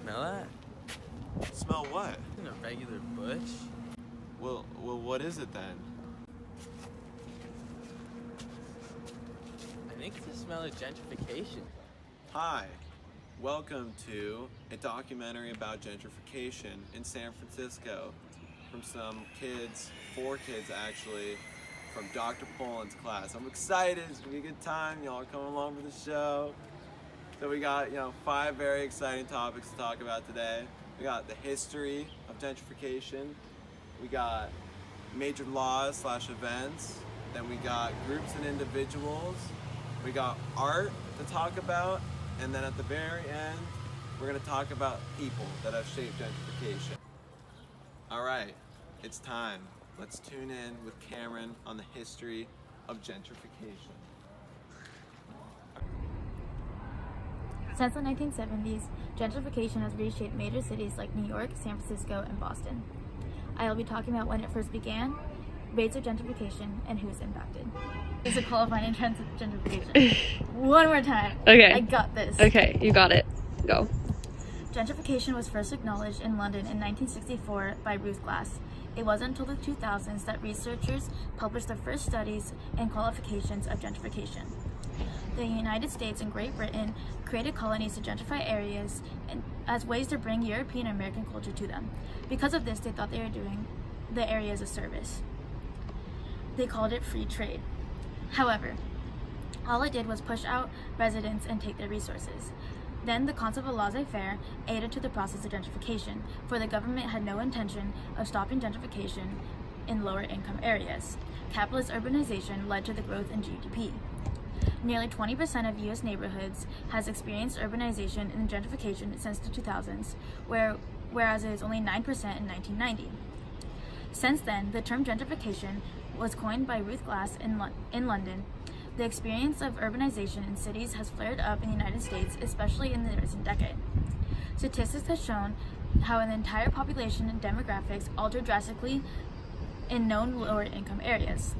smell that? Smell what? In a regular bush? Well, what is it then? I think it's the smell of gentrification. Hi, welcome to a documentary about gentrification in San Francisco from some kids, 4 kids actually, from Dr. Poland's class. I'm excited, it's gonna be a good time, y'all are coming along for the show. So we got, 5 very exciting topics to talk about today. We got the history of gentrification, we got major laws / events, then we got groups and individuals, we got art to talk about, and then at the very end, we're gonna talk about people that have shaped gentrification. All right, it's time. Let's tune in with Cameron on the history of gentrification. Since the 1970s, gentrification has reshaped major cities like New York, San Francisco, and Boston. I will be talking about when it first began, rates of gentrification, and who's impacted. Is it qualifying in terms of gentrification? One more time. Okay. I got this. Okay, you got it. Go. Gentrification was first acknowledged in London in 1964 by Ruth Glass. It wasn't until the 2000s that researchers published the first studies and qualifications of gentrification. The United States and Great Britain created colonies to gentrify areas as ways to bring European and American culture to them. Because of this, they thought they were doing the areas a service. They called it free trade. However, all it did was push out residents and take their resources. Then the concept of laissez-faire aided to the process of gentrification, for the government had no intention of stopping gentrification in lower income areas. Capitalist urbanization led to the growth in GDP. Nearly 20% of U.S. neighborhoods has experienced urbanization and gentrification since the 2000s, whereas it is only 9% in 1990. Since then, the term gentrification was coined by Ruth Glass in London. The experience of urbanization in cities has flared up in the United States, especially in the recent decade. Statistics have shown how an entire population and demographics alter drastically in known lower income areas.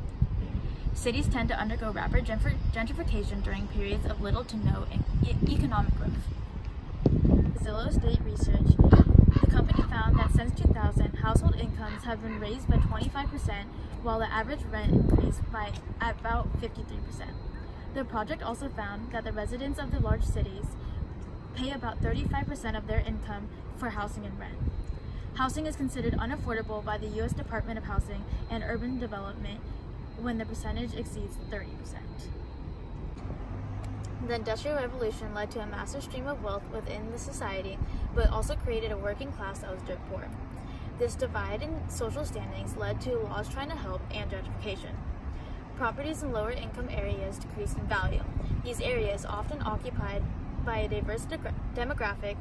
Cities tend to undergo rapid gentrification during periods of little to no economic growth. Zillow State Research, the company found that since 2000, household incomes have been raised by 25%, while the average rent increased by about 53%. The project also found that the residents of the large cities pay about 35% of their income for housing and rent. Housing is considered unaffordable by the U.S. Department of Housing and Urban Development when the percentage exceeds 30%. The Industrial Revolution led to a massive stream of wealth within the society, but also created a working class that was dirt poor. This divide in social standings led to laws trying to help and gentrification. Properties in lower income areas decreased in value. These areas, often occupied by a diverse demographic,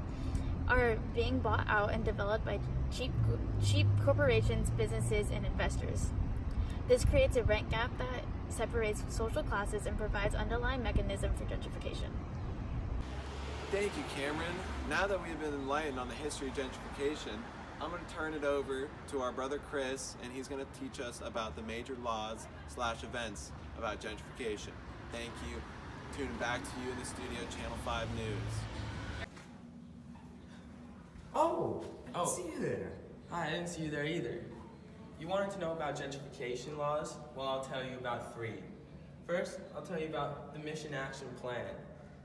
are being bought out and developed by cheap corporations, businesses, and investors. This creates a rent gap that separates social classes and provides underlying mechanism for gentrification. Thank you, Cameron. Now that we've been enlightened on the history of gentrification, I'm going to turn it over to our brother Chris, and he's going to teach us about the major laws / events about gentrification. Thank you. Tuning back to you in the studio, Channel 5 News. Oh, I didn't see you there. Hi, I didn't see you there either. You wanted to know about gentrification laws? Well, I'll tell you about 3. First, I'll tell you about the Mission Action Plan.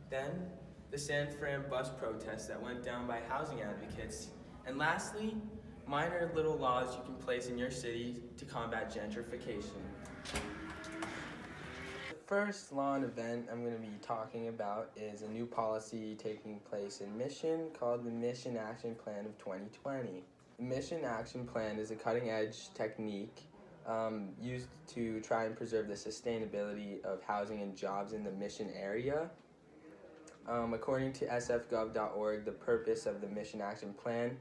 Then, the San Fran bus protests that went down by housing advocates. And lastly, minor little laws you can place in your city to combat gentrification. The first law and event I'm going to be talking about is a new policy taking place in Mission called the Mission Action Plan of 2020. The Mission Action Plan is a cutting-edge technique used to try and preserve the sustainability of housing and jobs in the Mission area. According to sfgov.org, the purpose of the Mission Action Plan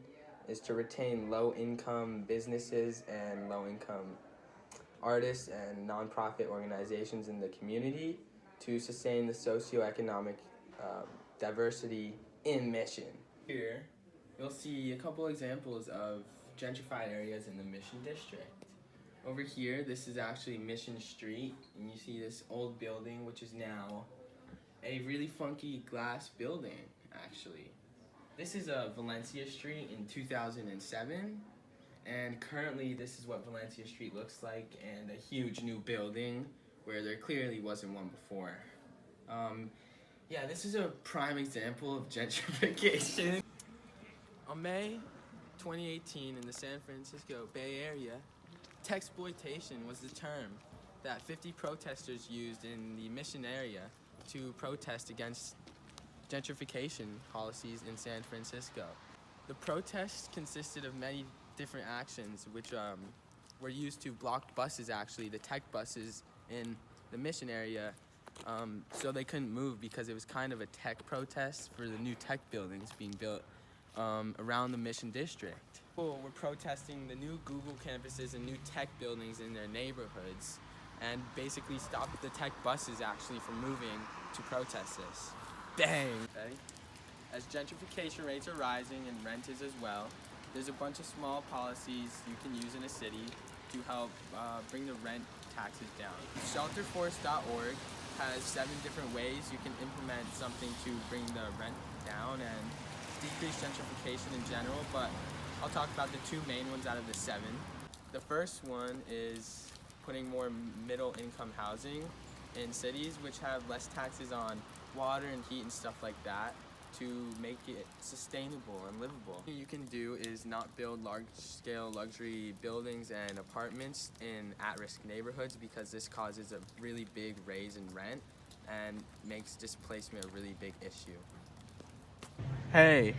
is to retain low-income businesses and low-income artists and nonprofit organizations in the community to sustain the socioeconomic diversity in Mission. Here, you'll see a couple examples of gentrified areas in the Mission District. Over here, this is actually Mission Street, and you see this old building, which is now a really funky glass building, actually. This is Valencia Street in 2007, and currently this is what Valencia Street looks like, and a huge new building where there clearly wasn't one before. Yeah, this is a prime example of gentrification. On May 2018 in the San Francisco Bay Area, texploitation was the term that 50 protesters used in the Mission area to protest against gentrification policies in San Francisco. The protests consisted of many different actions which were used to block buses, actually, the tech buses in the Mission area, so they couldn't move because it was kind of a tech protest for the new tech buildings being built around the Mission district. People were protesting the new Google campuses and new tech buildings in their neighborhoods, and basically stopped the tech buses actually from moving to protest this. Bang! Okay. As gentrification rates are rising and rent is as well, there's a bunch of small policies you can use in a city to help bring the rent taxes down. Shelterforce.org has 7 different ways you can implement something to bring the rent down and decrease gentrification in general, but I'll talk about the 2 main ones out of the 7. The first one is putting more middle income housing in cities which have less taxes on water and heat and stuff like that to make it sustainable and livable. What you can do is not build large-scale luxury buildings and apartments in at-risk neighborhoods, because this causes a really big raise in rent and makes displacement a really big issue. Hey,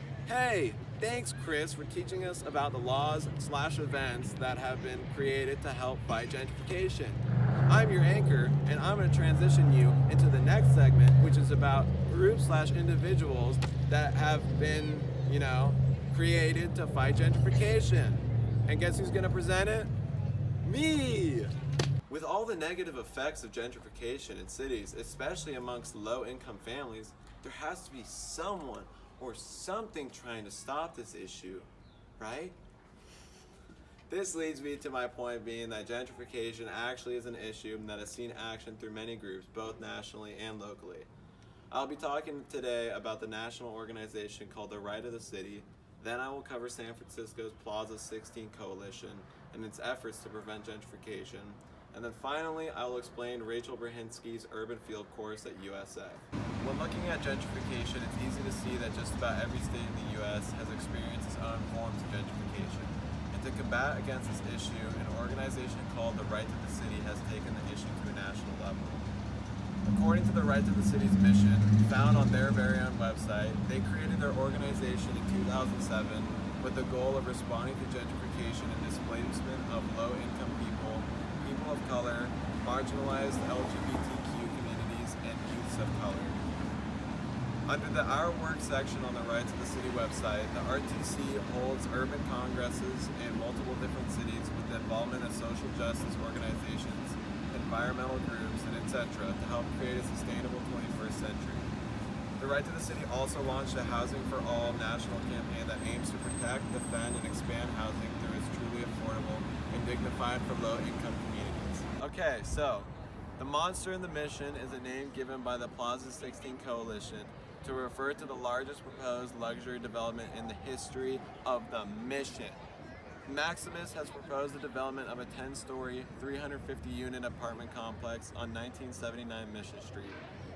Thanks, Chris, for teaching us about the laws/events that have been created to help fight gentrification. I'm your anchor, and I'm going to transition you into the next segment, which is about groups/individuals that have been, created to fight gentrification. And guess who's going to present it? Me! With all the negative effects of gentrification in cities, especially amongst low-income families, there has to be someone or something trying to stop this issue, right? This leads me to my point being that gentrification actually is an issue that has seen action through many groups, both nationally and locally. I'll be talking today about the national organization called the Right of the City. Then I will cover San Francisco's Plaza 16 Coalition and its efforts to prevent gentrification. And then finally, I will explain Rachel Brahinsky's Urban Field course at USF. When looking at gentrification, it's easy to see that just about every state in the US has experienced its own forms of gentrification. And to combat against this issue, an organization called the Right to the City has taken the issue to a national level. According to the Right to the City's mission, found on their very own website, they created their organization in 2007 with the goal of responding to gentrification and displacement of low-income people, people of color, marginalized LGBTQ communities, and youths of color. Under the Our Work section on the Right to the City website, the RTC holds urban congresses in multiple different cities with the involvement of social justice organizations, environmental groups, and etc. to help create a sustainable 21st century. The Right to the City also launched a Housing for All national campaign that aims to protect, defend, and expand housing through its truly affordable and dignified for low-income communities. Okay, so the monster in the mission is a name given by the Plaza 16 Coalition to refer to the largest proposed luxury development in the history of the Mission. Maximus has proposed the development of a 10-story, 350-unit apartment complex on 1979 Mission Street.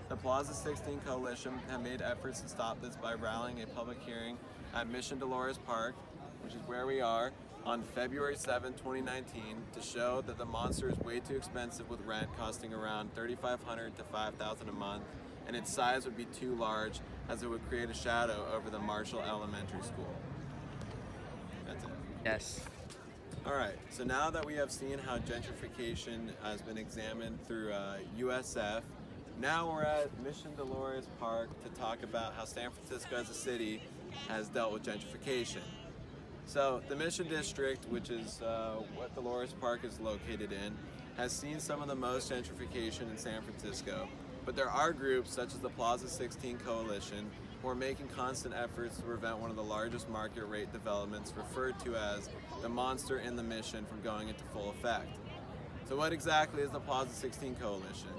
The Plaza 16 Coalition have made efforts to stop this by rallying a public hearing at Mission Dolores Park, which is where we are, on February 7, 2019, to show that the monster is way too expensive, with rent costing around $3,500 to $5,000 a month, and its size would be too large as it would create a shadow over the Marshall Elementary School. That's it. yes. Alright, so now that we have seen how gentrification has been examined through USF, now we're at Mission Dolores Park to talk about how San Francisco as a city has dealt with gentrification. So the Mission District, which is what Dolores Park is located in, has seen some of the most gentrification in San Francisco. But there are groups such as the Plaza 16 Coalition who are making constant efforts to prevent one of the largest market rate developments, referred to as the monster in the Mission, from going into full effect. So what exactly is the Plaza 16 Coalition?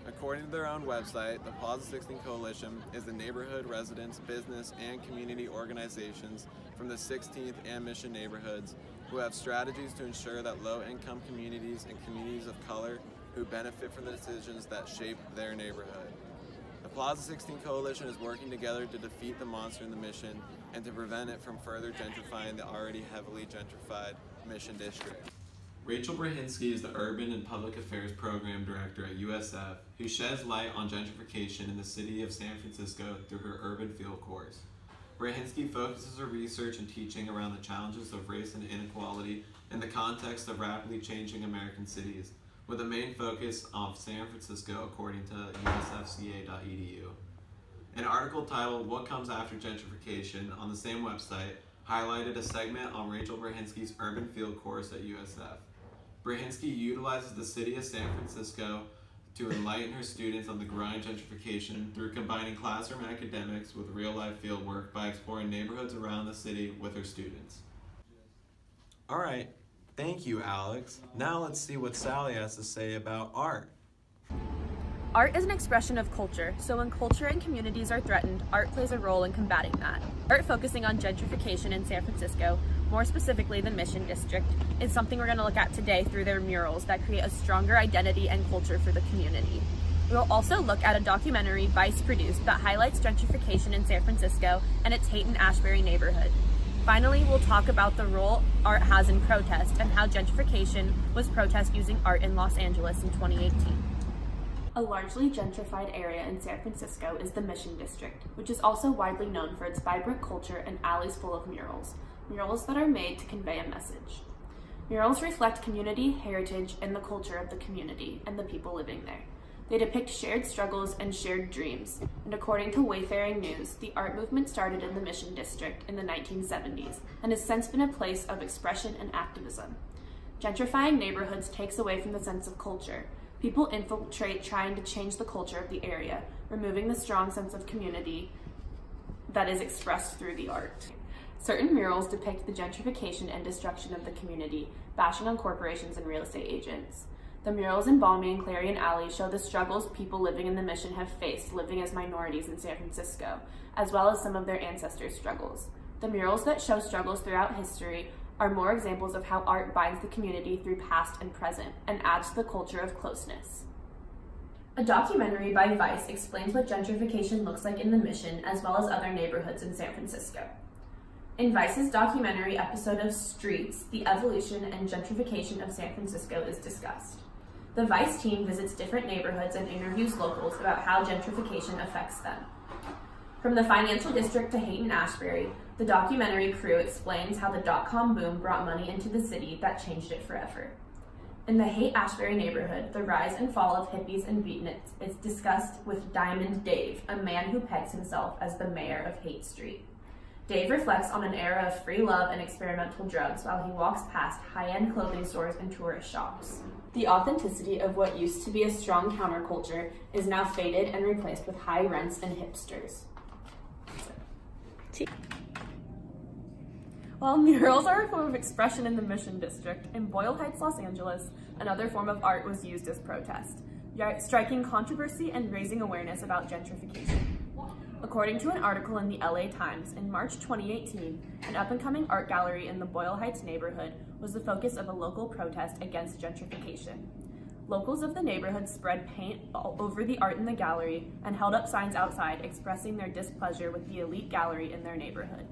According to their own website, the Plaza 16 Coalition is the neighborhood, residents, business, and community organizations from the 16th and Mission neighborhoods who have strategies to ensure that low-income communities and communities of color who benefit from the decisions that shape their neighborhood. The Plaza 16 Coalition is working together to defeat the monster in the Mission and to prevent it from further gentrifying the already heavily gentrified Mission District. Rachel Brahinsky is the Urban and Public Affairs Program Director at USF, who sheds light on gentrification in the city of San Francisco through her Urban Field course. Brahinsky focuses her research and teaching around the challenges of race and inequality in the context of rapidly changing American cities, with a main focus on San Francisco according to usfca.edu. An article titled "What Comes After Gentrification" on the same website highlighted a segment on Rachel Brahinsky's Urban Field course at USF. Brahinsky utilizes the city of San Francisco to enlighten her students on the growing gentrification through combining classroom academics with real-life fieldwork by exploring neighborhoods around the city with her students. All right, thank you, Alex. Now let's see what Sally has to say about art. Art is an expression of culture, so when culture and communities are threatened, art plays a role in combating that. Art focusing on gentrification in San Francisco, more specifically the Mission District, is something we're going to look at today through their murals that create a stronger identity and culture for the community. We'll also look at a documentary Vice produced that highlights gentrification in San Francisco and its Haight-Ashbury neighborhood. Finally, we'll talk about the role art has in protest and how gentrification was protest using art in Los Angeles in 2018. A largely gentrified area in San Francisco is the Mission District, which is also widely known for its vibrant culture and alleys full of murals that are made to convey a message. Murals reflect community, heritage, and the culture of the community and the people living there. They depict shared struggles and shared dreams, and according to Wayfaring News, the art movement started in the Mission District in the 1970s and has since been a place of expression and activism. Gentrifying neighborhoods takes away from the sense of culture. People infiltrate trying to change the culture of the area, removing the strong sense of community that is expressed through the art. Certain murals depict the gentrification and destruction of the community, bashing on corporations and real estate agents. The murals in Balmy and Clarion Alley show the struggles people living in the Mission have faced living as minorities in San Francisco, as well as some of their ancestors' struggles. The murals that show struggles throughout history are more examples of how art binds the community through past and present and adds to the culture of closeness. A documentary by Vice explains what gentrification looks like in the Mission as well as other neighborhoods in San Francisco. In Vice's documentary episode of Streets, the evolution and gentrification of San Francisco is discussed. The Vice team visits different neighborhoods and interviews locals about how gentrification affects them. From the financial district to Haight-Ashbury, the documentary crew explains how the dot-com boom brought money into the city that changed it forever. In the Haight-Ashbury neighborhood, the rise and fall of hippies and beatniks is discussed with Diamond Dave, a man who pegs himself as the mayor of Haight Street. Dave reflects on an era of free love and experimental drugs while he walks past high-end clothing stores and tourist shops. The authenticity of what used to be a strong counterculture is now faded and replaced with high rents and hipsters. While murals are a form of expression in the Mission District, in Boyle Heights, Los Angeles, another form of art was used as protest, striking controversy and raising awareness about gentrification. According to an article in the LA Times, in March 2018, an up-and-coming art gallery in the Boyle Heights neighborhood was the focus of a local protest against gentrification. Locals of the neighborhood spread paint all over the art in the gallery and held up signs outside expressing their displeasure with the elite gallery in their neighborhood.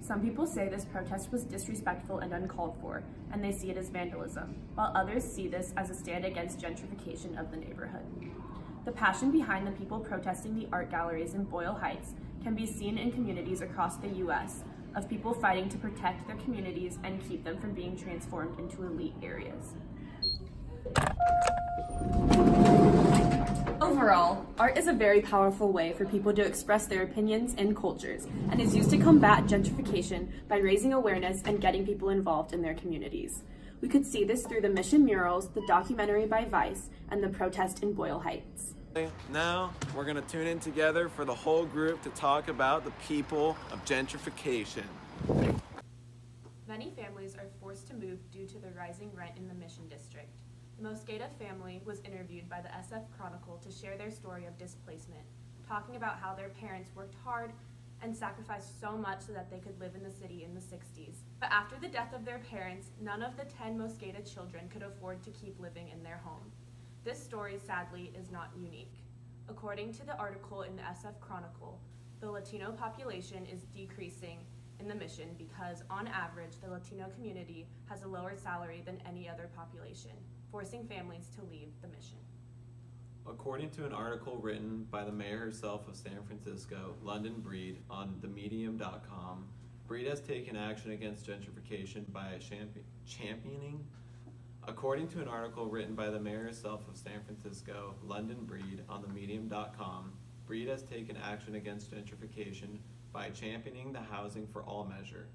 Some people say this protest was disrespectful and uncalled for, and they see it as vandalism, while others see this as a stand against gentrification of the neighborhood. The passion behind the people protesting the art galleries in Boyle Heights can be seen in communities across the U.S. of people fighting to protect their communities and keep them from being transformed into elite areas. Overall, art is a very powerful way for people to express their opinions and cultures, and is used to combat gentrification by raising awareness and getting people involved in their communities. We could see this through the Mission murals, the documentary by Vice, and the protest in Boyle Heights. Now, we're going to tune in together for the whole group to talk about the people of gentrification. Many families are forced to move due to the rising rent in the Mission District. The Mosqueda family was interviewed by the SF Chronicle to share their story of displacement, talking about how their parents worked hard and sacrificed so much so that they could live in the city in the 60s. But after the death of their parents, none of the 10 Mosqueda children could afford to keep living in their home. This story, sadly, is not unique. According to the article in the SF Chronicle, the Latino population is decreasing in the mission because, on average, the Latino community has a lower salary than any other population, forcing families to leave the mission. According to an article written by the mayor herself of San Francisco, London Breed, on themedium.com, Breed has taken action against gentrification by championing. According to an article written by the mayor herself of San Francisco, London Breed, on themedium.com, Breed has taken action against gentrification by championing the Housing for All measure.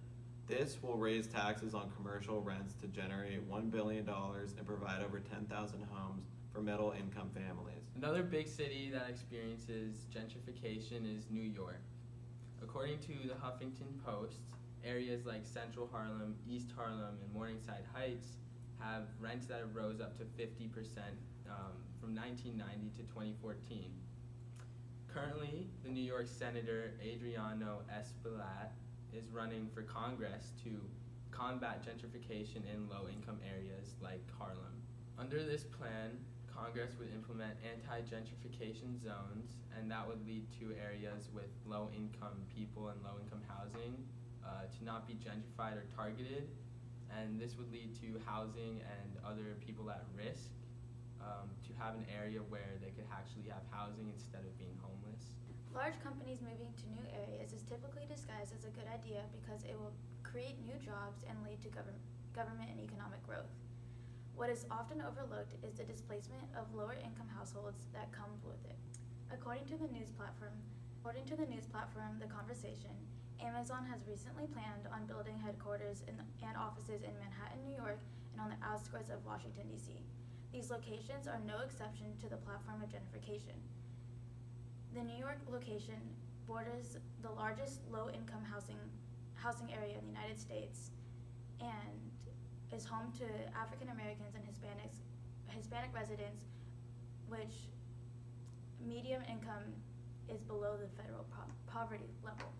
This will raise taxes on commercial rents to generate $1 billion and provide over 10,000 homes for middle-income families. Another big city that experiences gentrification is New York. According to the Huffington Post, areas like Central Harlem, East Harlem, and Morningside Heights have rents that have rose up to 50% from 1990 to 2014. Currently, the New York Senator Adriano Espaillat is running for Congress to combat gentrification in low-income areas like Harlem. Under this plan, Congress would implement anti-gentrification zones, and that would lead to areas with low-income people and low-income housing to not be gentrified or targeted, and this would lead to housing and other people at risk to have an area where they could actually have housing instead of being homeless. Large companies moving to new areas is typically disguised as a good idea because it will create new jobs and lead to government and economic growth. What is often overlooked is the displacement of lower-income households that comes with it. According to the news platform, The Conversation, Amazon has recently planned on building headquarters and offices in Manhattan, New York, and on the outskirts of Washington, D.C. These locations are no exception to the platform of gentrification. The New York location borders the largest low-income housing area in the United States and is home to African Americans and Hispanic residents, which median income is below the federal poverty level.